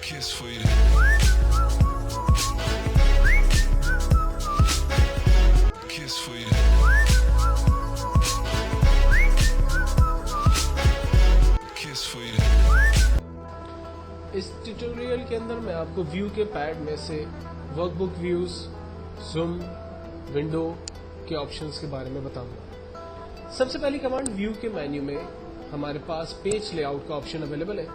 kiss for you. Kiss for you. Kiss for you. इस tutorial के अंदर मैं आपको व्यू के पैड में से वर्कबुक व्यूज, जूम, विंडो के ऑप्शंस के बारे में बताऊंगा। सबसे पहली कमांड व्यू के मेन्यू में हमारे पास पेज लेआउट का ऑप्शन अवेलेबल है।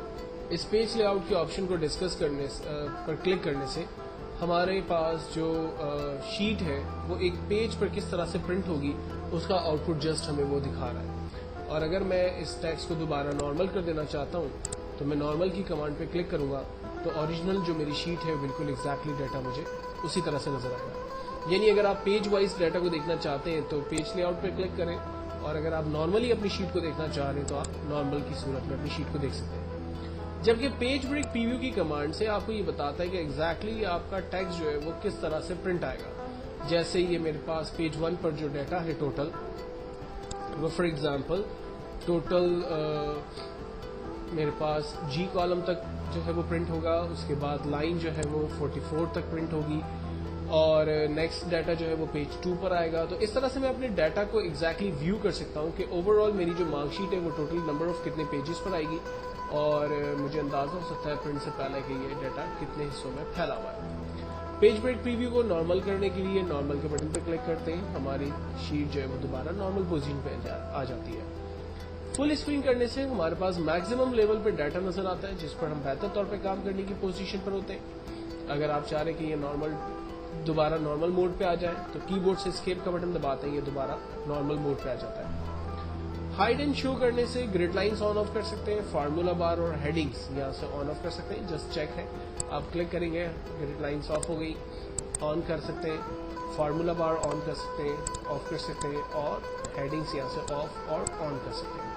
इस पेज लेआउट के ऑप्शन को डिस्कस करने पर क्लिक करने से हमारे पास जो शीट है वो एक पेज पर किस तरह से प्रिंट होगी उसका आउटपुट जस्ट हमें वो दिखा रहा है। और अगर मैं इस टेक्स्ट को दोबारा नॉर्मल कर देना चाहता हूँ तो मैं नॉर्मल की कमांड पे क्लिक करूंगा तो ओरिजिनल जो मेरी शीट है बिल्कुल एग्जैक्टली डाटा मुझे उसी तरह से नजर आएगा। यानी अगर आप पेज वाइज डाटा को देखना चाहते हैं तो पेज लेआउट पे क्लिक करें, और अगर आप नॉर्मली अपनी शीट को देखना चाह रहे हैं तो आप नॉर्मल की सूरत में अपनी शीट को देख सकते हैं। जबकि पेज ब्रेक प्रीव्यू की कमांड से आपको ये बताता है कि एग्जैक्टली आपका टेक्स्ट जो है वो किस तरह से प्रिंट आएगा। जैसे ये मेरे पास पेज 1 पर जो डाटा है टोटल, वो फॉर एग्जांपल टोटल मेरे पास जी कॉलम तक जो है वो प्रिंट होगा, उसके बाद लाइन जो है वो 44 तक प्रिंट होगी, और नेक्स्ट डाटा जो है वो पेज 2 पर आएगा। तो इस तरह से मैं अपने डाटा को एग्जैक्टली व्यू कर सकता हूँ कि ओवरऑल मेरी जो मार्कशीट है वो टोटल नंबर ऑफ कितने पेजेस पर आएगी, और मुझे अंदाजा हो सकता है प्रिंट से पहले कि ये डाटा कितने हिस्सों में फैला हुआ है। पेज ब्रेक प्रीव्यू को नॉर्मल करने के लिए नॉर्मल के बटन पर क्लिक करते हैं हमारी शीट जो है वो दोबारा नॉर्मल पोजीशन पे आ जाती है। फुल स्क्रीन करने से हमारे पास मैक्सिमम लेवल पे डाटा नजर आता है जिस पर हम बेहतर तौर पे काम करने की पोजीशन पर होते हैं। अगर आप चाह रहे हैं कि ये दोबारा नॉर्मल मोड पे आ जाए तो कीबोर्ड से एस्केप का बटन दबाते हैं, ये दोबारा नॉर्मल मोड पे आ जाता है। हाइड एंड शो करने से ग्रिड लाइंस ऑन ऑफ कर सकते हैं, फार्मूला बार और हेडिंग्स यहाँ से ऑन ऑफ कर सकते हैं। जस्ट चेक है, आप क्लिक करेंगे ग्रिड लाइंस ऑफ हो गई, ऑन कर सकते हैं, फार्मूला बार ऑन कर सकते हैं, ऑफ कर सकते हैं, और हेडिंग्स यहाँ से ऑफ और ऑन कर सकते हैं।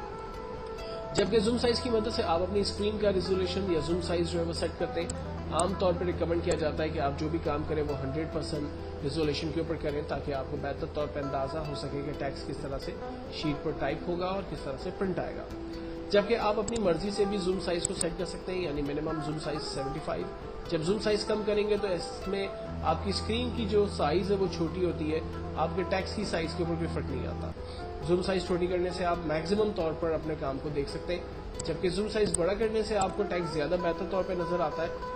जबकि जूम साइज की मदद से आप अपनी स्क्रीन का रेजोल्यूशन या जूम साइज जो है वो सेट करते हैं। आमतौर पर रिकमेंड किया जाता है कि आप जो भी काम करें वो 100% रेजोल्यूशन के ऊपर करें ताकि आपको बेहतर तौर पर अंदाजा हो सके कि टेक्स्ट किस तरह से शीट पर टाइप होगा और किस तरह से प्रिंट आएगा। जबकि आप अपनी मर्जी से भी जूम साइज को सेट कर सकते हैं, यानी मिनिमम जूम साइज 75। जब जूम साइज कम करेंगे तो इसमें आपकी स्क्रीन की जो साइज है वो छोटी होती है, आपके टेक्स्ट की साइज के ऊपर कोई फर्क नहीं आता। जूम साइज छोटी करने से आप मैक्सिमम तौर पर अपने काम को देख सकते हैं, जबकि जूम साइज बड़ा करने से आपको टेक्स्ट ज्यादा बेहतर तौर पर नजर आता है।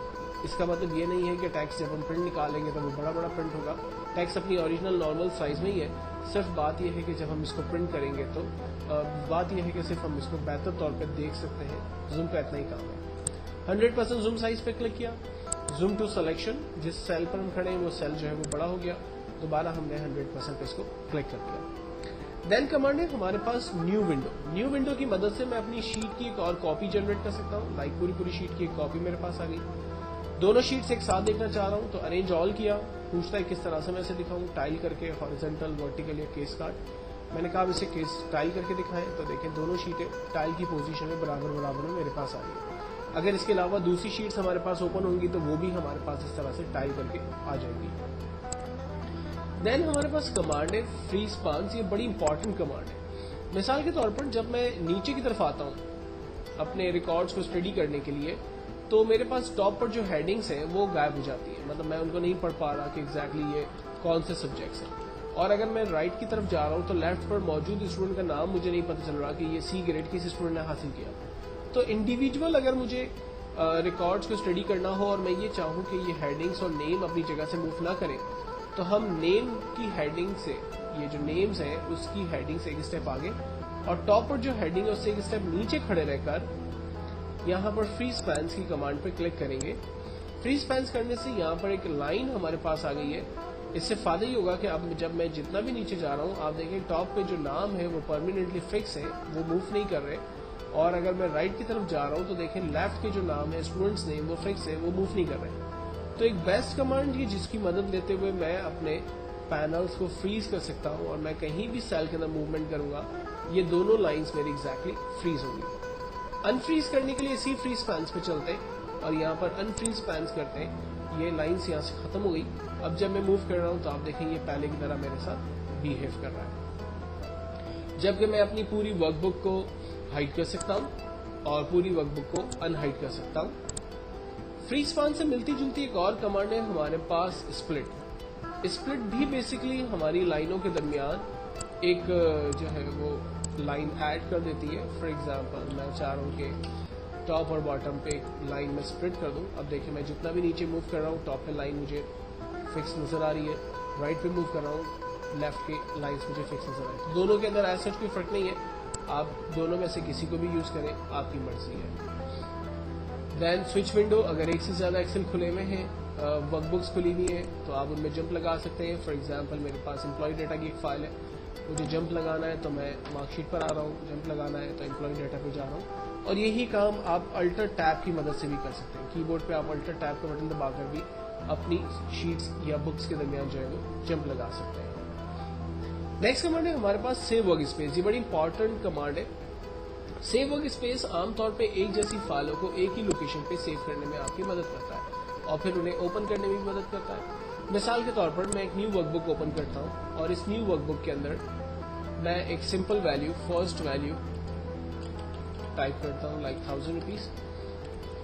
इसका मतलब ये नहीं है कि टेक्स्ट जब हम प्रिंट निकालेंगे तो वो बड़ा बड़ा प्रिंट होगा। टेक्स्ट अपनी ओरिजिनल नॉर्मल साइज में ही है, सिर्फ बात यह है कि जब हम इसको प्रिंट करेंगे तो बात यह है कि सिर्फ हम इसको बेहतर तौर पर देख सकते हैं। जूम का इतना ही काम है। 100% जूम साइज पे क्लिक किया, जूम टू सिलेक्शन, जिस सेल पर हम खड़े हैं वो सेल जो है वो बड़ा हो गया, दोबारा हमने 100% पे इसको क्लिक कर दिया। देन कमांड है हमारे पास न्यू विंडो। न्यू विंडो की मदद से मैं अपनी शीट की एक और कॉपी जनरेट कर सकता हूँ। लाइक पूरी शीट की एक कॉपी मेरे पास आ गई। दोनों शीट्स एक साथ देखना चाह रहा हूँ तो अरेंज ऑल किया, पूछता है किस तरह से मैं इसे दिखाऊं, टाइल करके, हॉरिजॉन्टल, वर्टिकल या केस कार्ड। मैंने कहा इसे केस टाइल करके दिखाएं तो देखें दोनों शीटें टाइल की पोजीशन में बराबर में मेरे पास आ गई। अगर इसके अलावा दूसरी शीट्स हमारे पास ओपन होंगी तो वो भी हमारे पास इस तरह से टाइल करके आ जाएंगी। देन हमारे पास कमांड है फ्री स्पान्स। ये बड़ी इंपॉर्टेंट कमांड है। मिसाल के तौर पर जब मैं नीचे की तरफ आता हूँ अपने रिकॉर्ड्स को स्टडी करने के लिए तो मेरे पास टॉप पर जो हेडिंग्स हैं वो गायब हो जाती है, मतलब मैं उनको नहीं पढ़ पा रहा कि एग्जैक्टली ये कौन से सब्जेक्ट्स हैं। और अगर मैं राइट की तरफ जा रहा हूँ तो लेफ्ट पर मौजूद स्टूडेंट का नाम मुझे नहीं पता चल रहा कि ये सी ग्रेड किस स्टूडेंट ने हासिल किया। तो इंडिविजुअल अगर मुझे रिकॉर्ड्स को स्टडी करना हो और मैं ये चाहूँ कि ये हेडिंग्स और नेम अपनी जगह से मूव ना करें तो हम नेम की हेडिंग से, ये जो नेम्स हैं उसकी हेडिंग से एक स्टेप आगे और टॉप पर जो हेडिंग है उससे एक स्टेप नीचे खड़े रहकर यहाँ पर फ्री स्पैन्स की कमांड पर क्लिक करेंगे। फ्री स्पैन्स करने से यहाँ पर एक लाइन हमारे पास आ गई है। इससे फायदा ही होगा कि अब जब मैं जितना भी नीचे जा रहा हूँ आप देखें टॉप पे जो नाम है वो परमानेंटली फिक्स है, वो मूव नहीं कर रहे। और अगर मैं राइट की तरफ जा रहा हूँ तो देखें लेफ्ट के जो नाम है स्टूडेंट्स नेम वो फिक्स है, वो मूव नहीं कर रहे। तो एक बेस्ट कमांड है जिसकी मदद लेते हुए मैं अपने पैनल्स को फ्रीज कर सकता हूँ और मैं कहीं भी सेल के अंदर मूवमेंट करूंगा ये दोनों लाइन्स मेरी एग्जैक्टली फ्रीज होंगी। अनफ्रीज करने के लिए इसी फ्रीज स्पैन्स पे चलते हैं और यहाँ पर अनफ्रीज स्पैन्स करते हैं। ये लाइन्स यहाँ से खत्म हो गई। अब जब मैं मूव कर रहा हूँ तो आप देखें ये पहले की तरह मेरे साथ बिहेव कर रहा है। जबकि मैं अपनी पूरी वर्कबुक को हाइड कर सकता हूँ और पूरी वर्कबुक को अनहाइड कर सकता हूँ। फ्री स्पान से मिलती जुलती एक और कमांड है हमारे पास स्प्लिट। स्प्लिट भी बेसिकली हमारी लाइनों के दरमियान एक जो है वो लाइन ऐड कर देती है। फॉर एग्जांपल मैं चाह रहा हूँ कि टॉप और बॉटम पे एक लाइन में स्प्लिट कर दूं। अब देखिए मैं जितना भी नीचे मूव कर रहा हूँ टॉप पे लाइन मुझे फिक्स नजर आ रही है, राइट पे मूव कर रहा हूँ लेफ्ट के लाइंस मुझे फिक्स नजर आ रही है। तो दोनों के अंदर ऐसा कोई फर्क नहीं है, आप दोनों में से किसी को भी यूज करें, आपकी मर्जी है। देन स्विच विंडो, अगर एक से ज्यादा एक्सेल खुले हुए हैं, वर्कबुक्स खुली हुई है तो आप उनमें जंप लगा सकते हैं। फॉर एग्जांपल मेरे पास एम्प्लॉय डेटा की एक फाइल है, मुझे जंप लगाना है तो मैं मार्कशीट पर आ रहा हूँ, जंप लगाना है तो एम्प्लॉय डेटा पे जा रहा हूँ। और यही काम आप अल्टर टैब की मदद से भी कर सकते हैं। कीबोर्ड पे आप अल्टर टैब का बटन दबाकर भी अपनी शीट्स या बुक्स के दरमियान जो है वो जंप लगा सकते हैं। नेक्स्ट कमांड है हमारे पास सेव वर्क स्पेस। ये बड़ी इंपॉर्टेंट कमांड है। सेव वर्क स्पेस आमतौर पे एक जैसी फाइलों को एक ही लोकेशन पे सेव करने में आपकी मदद करता है और फिर उन्हें ओपन करने में भी मदद करता है। मिसाल के तौर पर मैं एक न्यू वर्कबुक ओपन करता हूँ और इस न्यू वर्कबुक के अंदर मैं एक simple value, first value type करता हूँ लाइक 1000 रुपीज।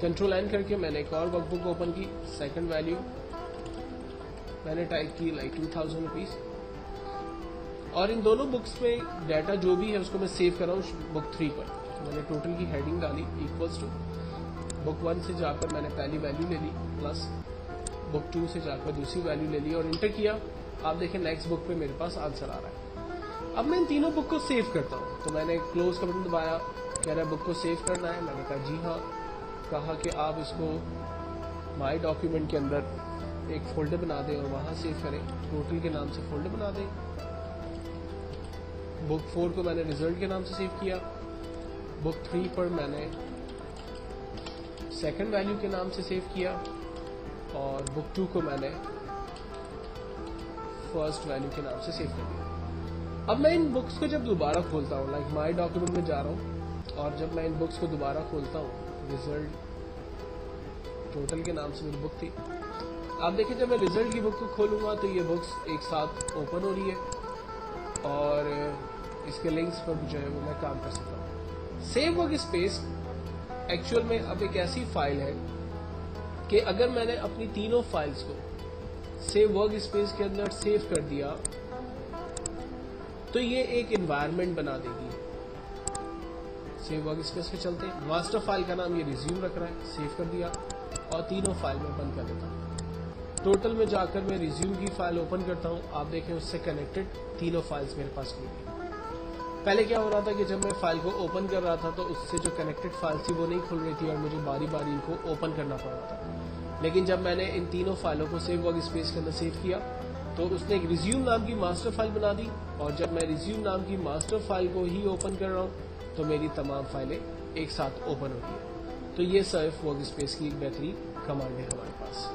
कंट्रोल एन करके मैंने एक और वर्कबुक ओपन की, सेकंड वैल्यू मैंने टाइप की लाइक 2000 रुपीज। और इन दोनों बुक्स में डाटा जो भी है उसको मैं सेव कर रहा हूँ बुक 3 पर। मैंने टोटल की हेडिंग डाली इक्वल्स टू बुक 1 से जाकर मैंने पहली वैल्यू ले ली प्लस बुक 2 से जाकर दूसरी वैल्यू ले ली और इंटर किया। आप देखें नेक्स्ट बुक पे मेरे पास आंसर आ रहा है। अब मैं इन तीनों बुक को सेव करता हूँ तो मैंने क्लोज का बटन दबाया, कह रहा है बुक को सेव करना है। मैंने कहा जी हाँ, कहा कि आप इसको माई डॉक्यूमेंट के अंदर एक फोल्डर बना दें और वहां सेव करें, टोटल के नाम से फोल्डर बना दें। बुक 4 को मैंने रिजल्ट के नाम से सेव किया, बुक 3 पर मैंने सेकंड वैल्यू के नाम से सेव किया और बुक 2 को मैंने फर्स्ट वैल्यू के नाम से सेव कर दिया। अब मैं इन बुक्स को जब दोबारा खोलता हूँ, लाइक माई डॉक्यूमेंट में जा रहा हूँ और जब मैं इन बुक्स को दोबारा खोलता हूँ, रिजल्ट टोटल के नाम से मेरी बुक थी। आप देखिए जब मैं रिजल्ट की बुक को खोलूंगा तो ये बुक्स एक साथ ओपन हो रही है और इसके लिंक्स पर जो है वो मैं काम कर सकता हूँ। सेव वर्क स्पेस एक्चुअल में अब एक ऐसी फाइल है कि अगर मैंने अपनी तीनों फाइल्स को सेव वर्क स्पेस के अंदर सेव कर दिया तो ये एक एनवायरनमेंट बना देगी। सेव वर्क स्पेस पे चलते हैं। मास्टर फाइल का नाम ये रिज्यूम रख रहा है, सेव कर दिया और तीनों फाइल में बंद कर देता हूँ। टोटल में जाकर मैं रिज्यूम की फाइल ओपन करता हूँ। आप देखें उससे कनेक्टेड तीनों फाइल्स मेरे पास खुल गई। पहले क्या हो रहा था कि जब मैं फाइल को ओपन कर रहा था तो उससे जो कनेक्टेड फाइल थी वो नहीं खुल रही थी और मुझे बारी बारी इनको ओपन करना पड़ रहा था। लेकिन जब मैंने इन तीनों फाइलों को सेव वर्क स्पेस के अंदर सेव किया तो उसने एक रिज्यूम नाम की मास्टर फाइल बना दी और जब मैं रिज्यूम नाम की मास्टर फाइल को ही ओपन कर रहा हूँ तो मेरी तमाम फाइलें एक साथ ओपन होती है। तो ये सेव वर्क स्पेस की एक बेहतरीन कमांड है हमारे पास।